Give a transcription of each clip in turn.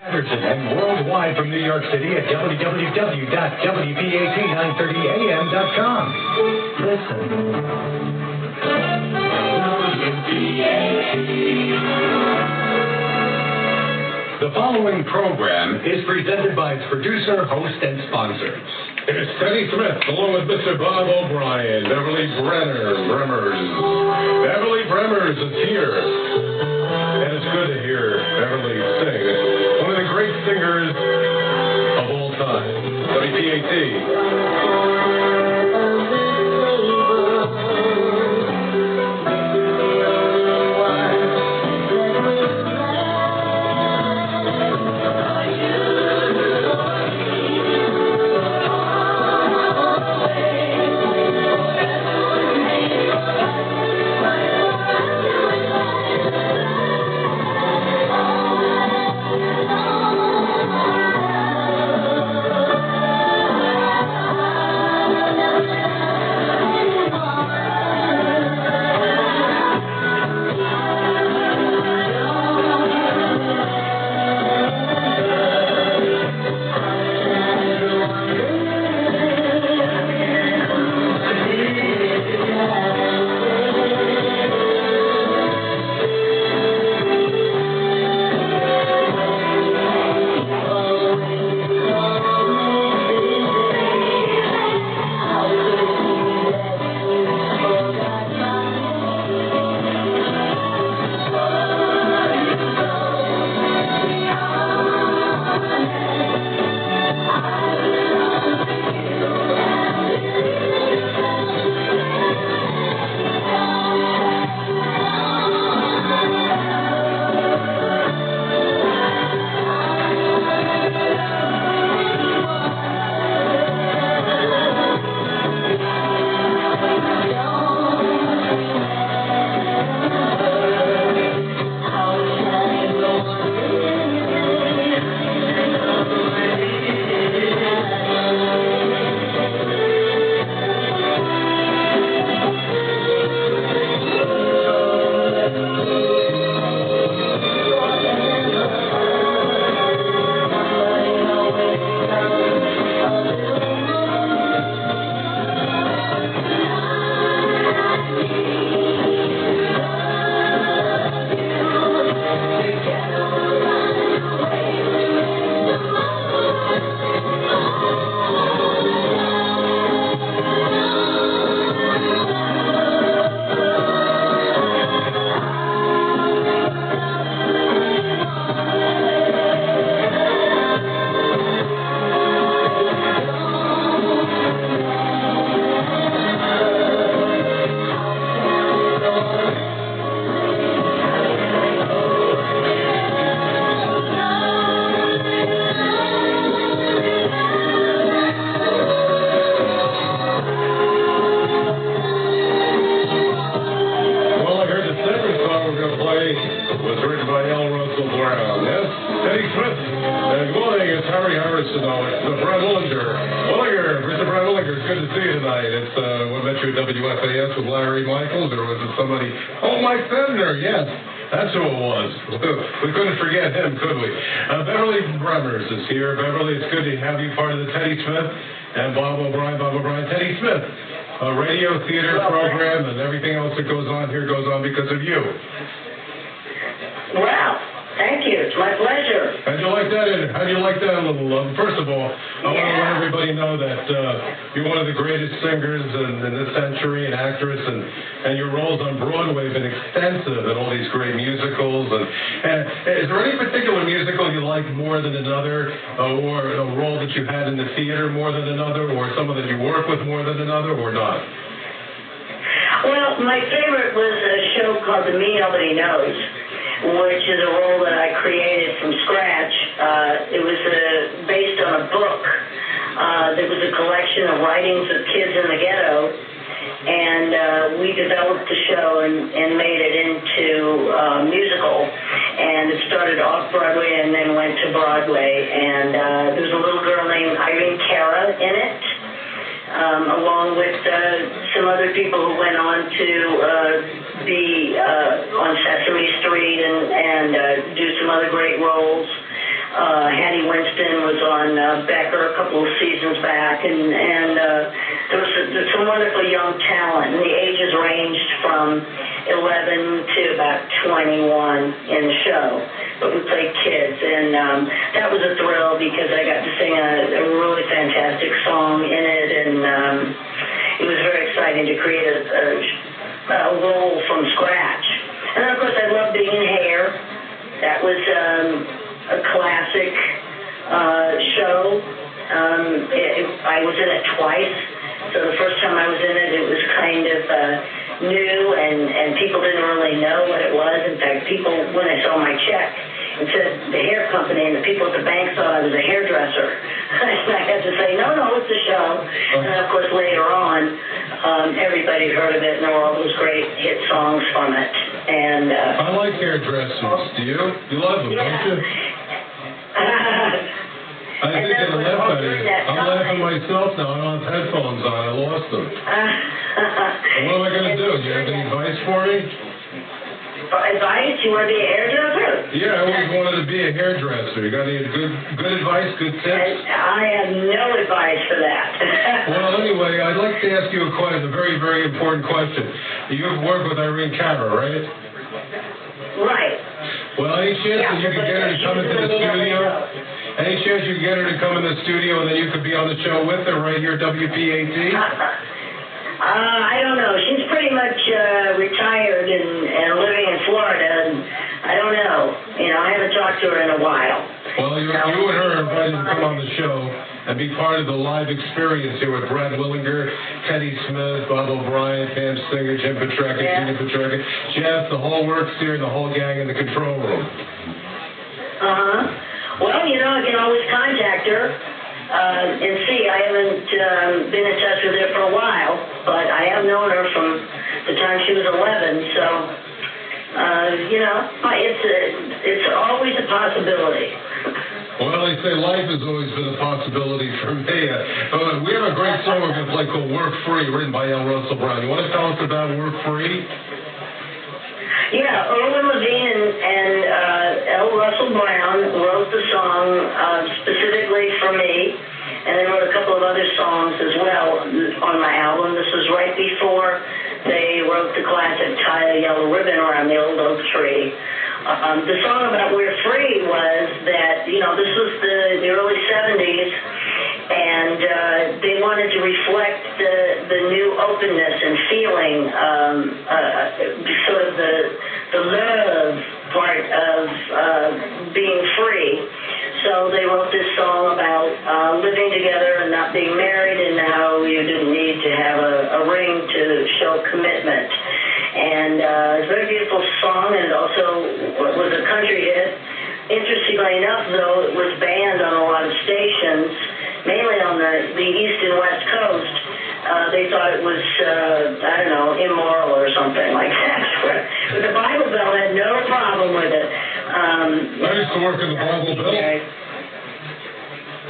Anderson and worldwide from New York City at www.wpat930am.com. Listen. The following program is presented by its producer, host, and sponsors. It's Teddy Smith, along with Mr. Bob O'Brien, Beverly Bremers. Beverly Bremers is here. And it's good to hear Beverly sing. One of the great singers of all time. WPAT. That's who it was. We couldn't forget him, could we? Beverly Bremers is here. Beverly, it's good to have you part of the Teddy Smith and Bob O'Brien, Teddy Smith. A radio theater program and everything else that goes on here goes on because of you. Wow. Thank you. It's my pleasure. How'd you like that little first of all, I want to let everybody know that you're one of the greatest singers in this century, an actress, and your roles on Broadway have been extensive in all these great musicals. And is there any particular musical you like more than another, or a role that you had in the theater more than another, or someone that you work with more than another, or not? Well, my favorite was a show called The Me Nobody Knows, which is a role that I created from scratch. It was based on a book. There was a collection of writings of kids in the ghetto, and we developed the show and made it into a musical. And it started off-Broadway and then went to Broadway. And there was a little girl named Irene Cara in it, along with some other people who went on to be on Sesame Street and do some other great roles. Hattie Winston was on Becker a couple of seasons back, and there's some wonderful young talent, and the ages ranged from 11 to about 21 in the show, but we played kids, and that was a thrill because I got to sing a really fantastic song in it, and it was very exciting to create a role from scratch. And then, of course, I love being in Hair. That was a classic show. I was in it twice. So the first time I was in it, it was kind of new, and people didn't really know what it was. In fact, people, when they saw my check, it said the hair company, and the people at the bank thought I was a hairdresser. And I had to say, no, it's a show. And then, of course, later on, everybody heard of it, and there were all those great hit songs from it. And I like hairdressers. Do you? You love them, don't you? I think they left at it. I'm laughing myself now. I don't have headphones on. I lost them. What am I going to do? Do you have any advice for me? Advice? You want to be a hairdresser? Yeah, I always wanted to be a hairdresser. You got any good advice, good tips? I have no advice for that. Well, anyway, I'd like to ask you a very, very important question. You've worked with Irene Cara, right? Right. Well, any chance that you could get her to come into the studio? Any chance you could get her to come in the studio and then you could be on the show with her right here, WPAT? I don't know. She's pretty much retired and living in Florida, and I don't know. I haven't talked to her in a while. Well, you and her are invited to come on the show and be part of the live experience here with Brad Willinger, Teddy Smith, Bob O'Brien, Pam Singer, Jim Petrecca, Gina Petrecca, Jeff, the whole works here, the whole gang in the control room. Well, I can always contact her and see. I haven't been in touch with her for a while, but I have known her from the time she was 11, so, it's always a possibility. Well, they say life has always been a possibility for me. We have a great song we're going to play called Work Free, written by L. Russell Brown. You want to tell us about Work Free? Yeah, Erwin Levine and L. Russell Brown wrote the song specifically for me, and they wrote a couple of other songs as well on my album. This was right before they wrote the classic Tie a Yellow Ribbon Around the Old Oak Tree. The song about We're Free was that, this was the early 70s, and they wanted to reflect the new openness and feeling, sort of the love part of being free. So they wrote this song about living together and not being married, and how you didn't need to have a ring to show commitment. And it's a very beautiful song, and it also was a country hit. Interestingly enough, though, it was banned on a lot of stations, mainly on the East and West Coast. They thought it was, immoral or something like that. But the Bible Belt had no problem with it. I used to work in the Bible Belt.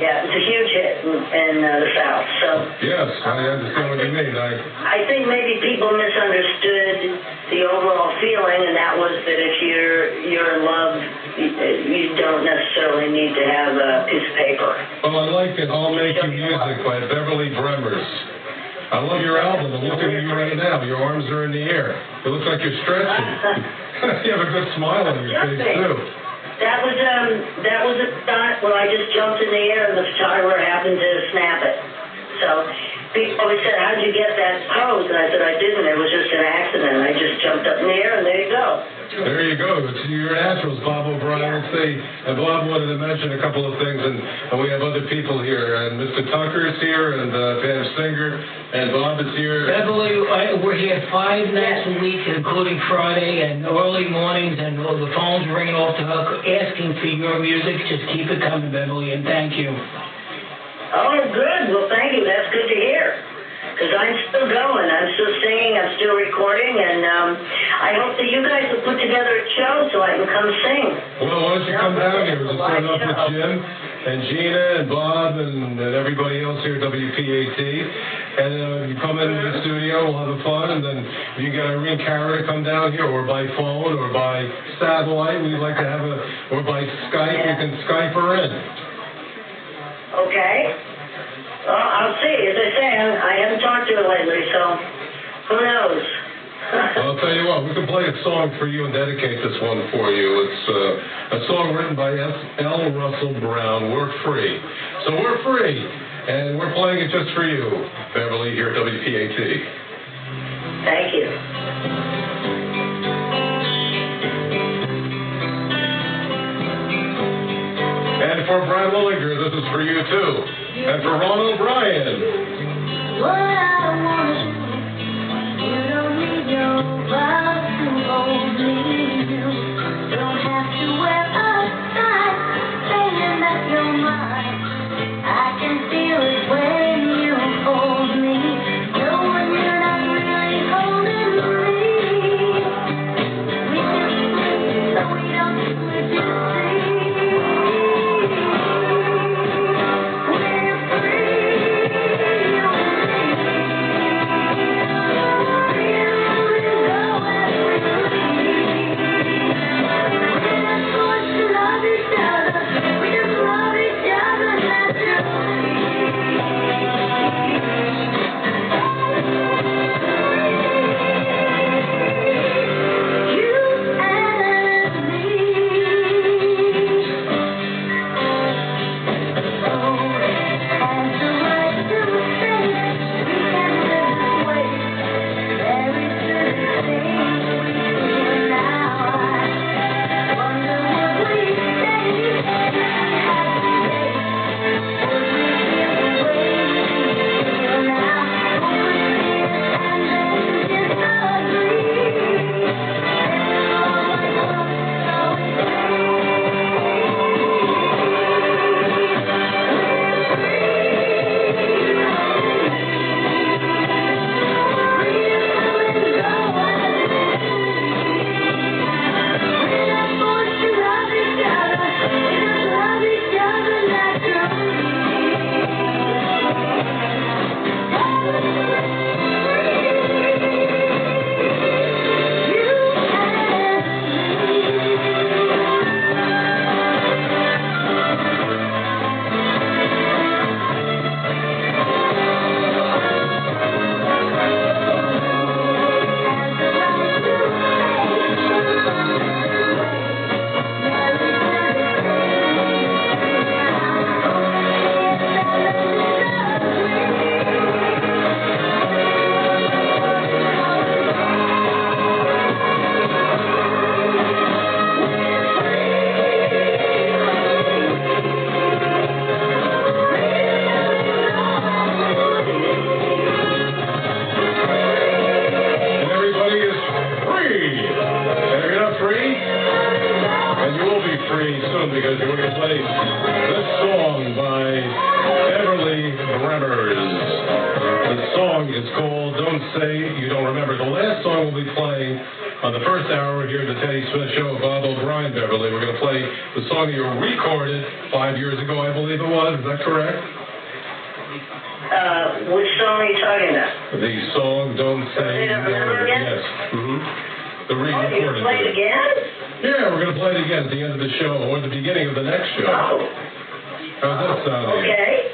Yeah, it's a huge hit in the South. So yes, I understand what you mean. I think maybe people misunderstood the overall feeling, and that was that if you're in love, you don't necessarily need to have a piece of paper. Well, I like it. I'll Make You Music by Beverly Bremers. I love your album. I'm looking at you right now. Your arms are in the air. It looks like you're stretching. You have a good smile on your face, too. That was a stunt where I just jumped in the air and the photographer happened to snap it. So people always said, "How'd you get that pose?" And I said, "I didn't. It was just an accident. I just jumped up in the air, and there you go." There you go. It's your naturals, Bob O'Brien. And Bob wanted to mention a couple of things, and we have other people here. And Mr. Tucker is here, and Pam Singer, and Bob is here. Beverly, we're here 5 nights a week, including Friday and early mornings, and the phone's ringing off the hook asking for your music. Just keep it coming, Beverly, and thank you. Oh, good. Well, thank you. That's good to hear. Because I'm still going. I'm still singing. I'm still recording. And I hope that you guys will put together a show so I can come sing. Well, why don't you come down here? We'll start off with Jim. and Gina and Bob and everybody else here at WPAT. And you come into the studio, we'll have fun, and then you get Irene Cara to come down here, or by phone, or by satellite. We'd like to have or by Skype. You can Skype her in. Okay. Well, I'll see. As I say, I haven't talked to her lately, so who knows? I'll tell you what, we can play a song for you and dedicate this one for you. It's a song written by L. Russell Brown, We're Free. So we're free, and we're playing it just for you, Beverly, here at WPAT. Thank you. And for Brad Willinger, this is for you too. And for Ron O'Brien. What I want is you don't need nobody to hold me. You don't have to wear a sign saying that you're mine. I can feel it when you hold me. Knowing you're not really holding me. We can sleep so we don't sleep, you see. Because we're going to play this song by Beverly Bremers. The song is called Don't Say You Don't Remember. The last song we'll be playing on the first hour here at the Teddy Smith Show with Bob O'Brien, Beverly. We're going to play the song you recorded 5 years ago, I believe it was. Is that correct? Which song are you talking about? The song Don't Say You Don't Remember. Yes. The re-recorded. You're going to play it again? Yeah, we're going to play it again at the end of the show or at the beginning of the next show. Oh. How's that sounding? Okay.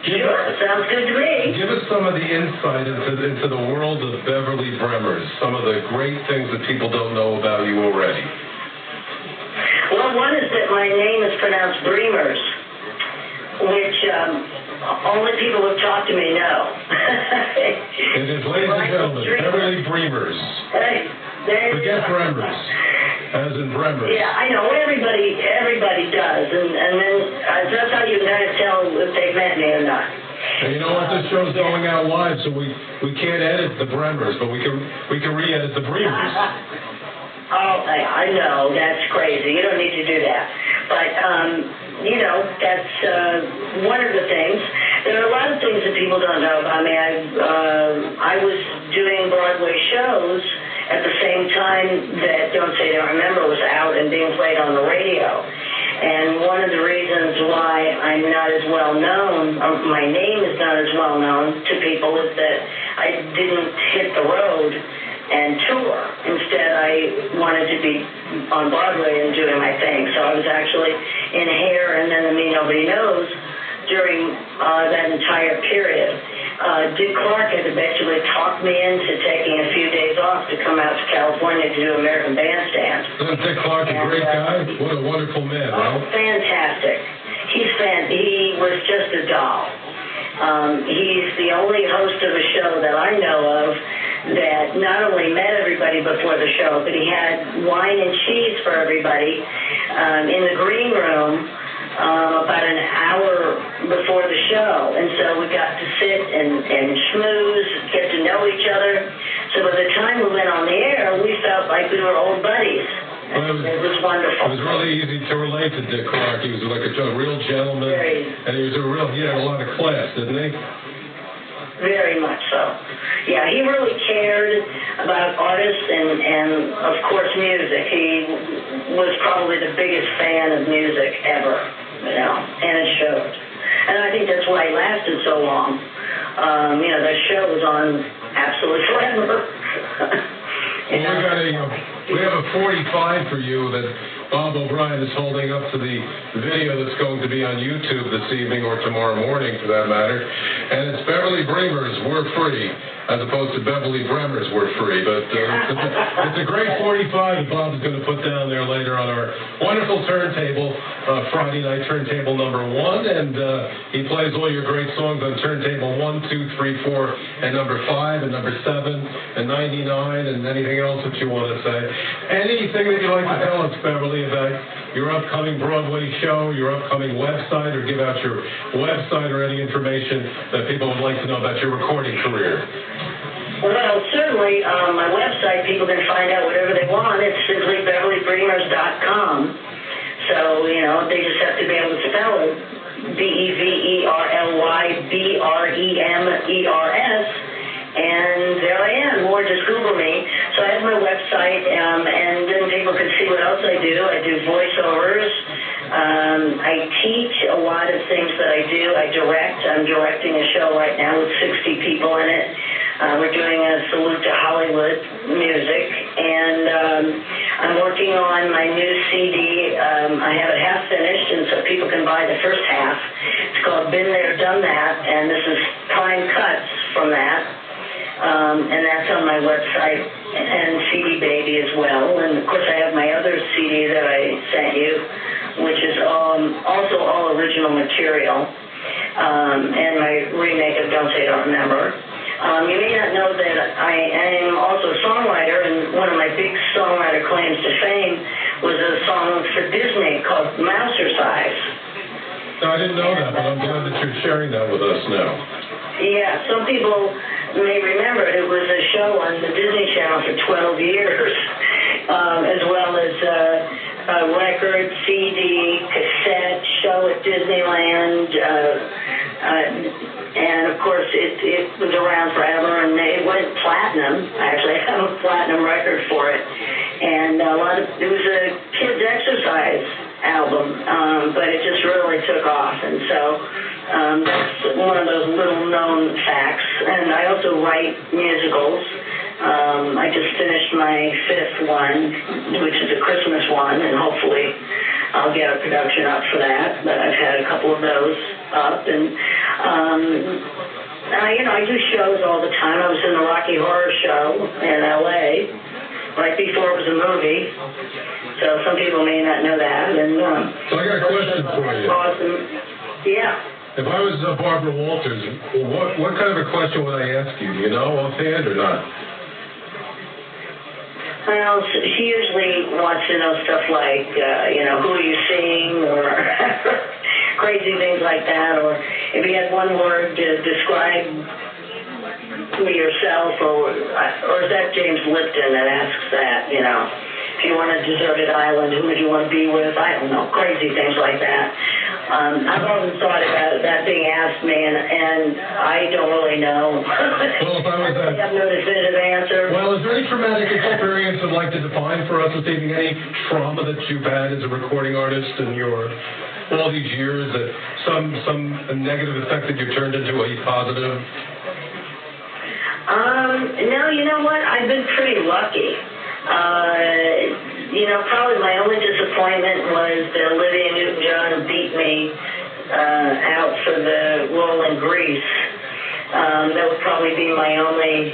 Sure, sounds good to me. Give us some of the insight into the world of Beverly Bremers, some of the great things that people don't know about you already. Well, one is that my name is pronounced Bremers, which only people who've talked to me know. It is, ladies and gentlemen, Beverly Bremers. Forget Bremers. As in Bremers. Yeah, I know. Everybody does. And then that's how you kind of tell if they've met me or not. And you know what? This show's going out live, so we can't edit the Bremers, but we can re-edit the Bremers. Oh, I know. That's crazy. You don't need to do that. But, you know, that's one of the things. There are a lot of things that people don't know about me. I was doing Broadway shows at the same time that Don't Say Don't Remember was out and being played on the radio. And one of the reasons why I'm not as well known, or my name is not as well known to people, is that I didn't hit the road and tour. Instead, I wanted to be on Broadway and doing my thing. So I was actually in Hair and then The Me Nobody Knows during that entire period. Dick Clark had eventually talked me into taking a few days off to come out to California to do American Bandstand. Isn't Dick Clark a great guy? What a wonderful man, Oh, right? fantastic. He was just a doll. He's the only host of a show that I know of that not only met everybody before the show, but he had wine and cheese for everybody in the green room about an hour before the show. And so we got to sit and schmooze, get to know each other. So by the time we went on the air, we felt like we were old buddies. Well, it was wonderful. It was really easy to relate to Dick Clark. He was like a real gentleman, and he had a lot of class, didn't he? Very much so. Yeah, he really cared about artists and of course, music. He was probably the biggest fan of music ever, and it showed. And I think that's why he lasted so long. That show was on absolutely forever. We have a 45 for you that Bob O'Brien is holding up to the video that's going to be on YouTube this evening or tomorrow morning, for that matter. And it's Beverly Bremers, We're Free, as opposed to Beverly Bremers, We're Free. But it's a great 45 that Bob's going to put down there later on our wonderful turntable, Friday night turntable number 1. And he plays all your great songs on turntable 1, 2, 3, 4, and number 5, and number 7, and 99, and anything else that you want to say. Anything that you'd like to tell us, Beverly, about your upcoming Broadway show, your upcoming website, or give out your website or any information that people would like to know about your recording career? Well, certainly, my website, people can find out whatever they want. It's simply BeverlyBremers.com. So, they just have to be able to spell it. BeverlyBremers. And there I am, or just Google me. So I have my website, and then people can see what else I do. I do voiceovers. I teach a lot of things that I do. I direct. I'm directing a show right now with 60 people in it. We're doing a salute to Hollywood music. And I'm working on my new CD. I have it half finished, and so people can buy the first half. It's called Been There, Done That, and this is prime cuts from that. And that's on my website and CD Baby as well. And, of course, I have my other CD that I sent you, which is also all original material, and my remake of Don't Say Don't Remember. You may not know that I am also a songwriter, and one of my big songwriter claims to fame was a song for Disney called Mousercise. No, I didn't know that, but I'm glad that you're sharing that with us now. Yeah, some people may remember it was a show on the Disney Channel for 12 years, as well as a record, CD, cassette, show at Disneyland, and of course it was around forever, and it went platinum. I actually have a platinum record for it, and it was a kids' exercise album, but it just really took off, and so that's one of those little-known facts. And I also write musicals. I just finished my 5th one, which is a Christmas one, and hopefully I'll get a production up for that. But I've had a couple of those up, and I do shows all the time. I was in the Rocky Horror Show in L.A. right before it was a movie. So some people may not know that. And so I got a question for you. Awesome. Yeah. If I was Barbara Walters, what kind of a question would I ask you? Do you know offhand or not? Well, she usually wants to know stuff like, who are you seeing, or crazy things like that, or if you had one word to describe yourself, or is that James Lipton that asks that, If you want a deserted island, who would you want to be with? I don't know, crazy things like that. I've often thought about that being asked me, and I don't really know. Well, if I was I have no definitive answer. Well, is there any traumatic experience you'd like to define for us this evening? Any trauma that you've had as a recording artist in your all these years, that some negative effect that you turned into a positive? No, you know what? I've been pretty lucky. Probably my only disappointment was that Olivia Newton-John beat me out for the role in Grease. That would probably be my only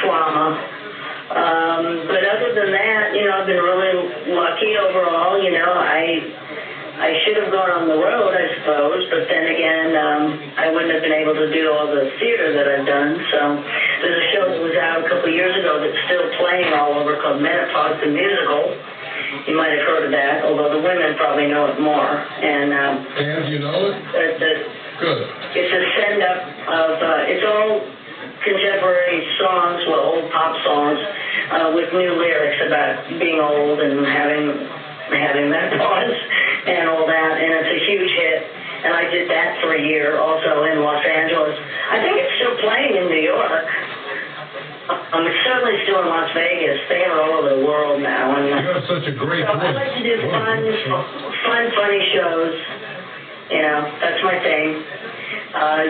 trauma. But other than that, I've been really lucky overall. I should have gone on the road, I suppose, but then again, I wouldn't have been able to do all the theater that I've done. So there's a show that was out a couple of years ago that's still playing all over called Menopause the Musical. You might have heard of that, although the women probably know it more. And you know it? Good. It's a send-up of, it's all contemporary songs, well, old pop songs, with new lyrics about being old and having menopause and all that, and it's a huge hit. And I did that for a year, also in Los Angeles. I think it's still playing in New York. It's certainly still in Las Vegas. They are all over the world now. And, you have such a great voice. I like to do fun, funny shows. That's my thing.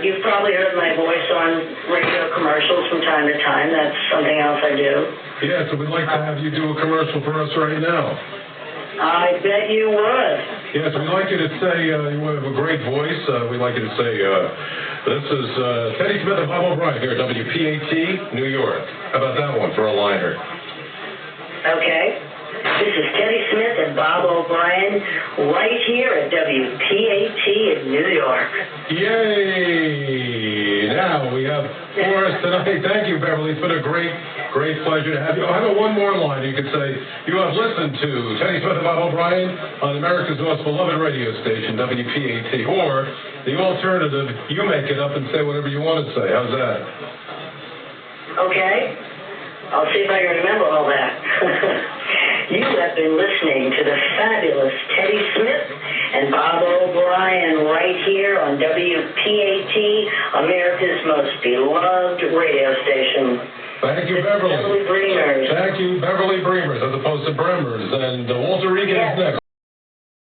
You've probably heard my voice on radio commercials from time to time. That's something else I do. Yeah, so we'd like to have you do a commercial for us right now. I bet you would. Yes, we'd like you to say, you have a great voice. We'd like you to say, this is Teddy Smith and Bob O'Brien here at WPAT, New York. How about that one for a liner? Okay. This is Teddy Smith and Bob O'Brien right here at WPAT in New York. Yay! Now we have for us tonight. Thank you, Beverly. It's been a great pleasure to have you. I have one more line. You could say, you have listened to Teddy Smith and Bob O'Brien on America's most beloved radio station, WPAT. Or the alternative, you make it up and say whatever you want to say. How's that? Okay. I'll see if I can remember all that. You have been listening to the fabulous Teddy Smith and Bob O'Brien right here on WPAT, America's most beloved radio station. Thank you, Beverly. Beverly Bremers. Thank you, Beverly Bremers, as opposed to Bremers. And Walter Regan is next.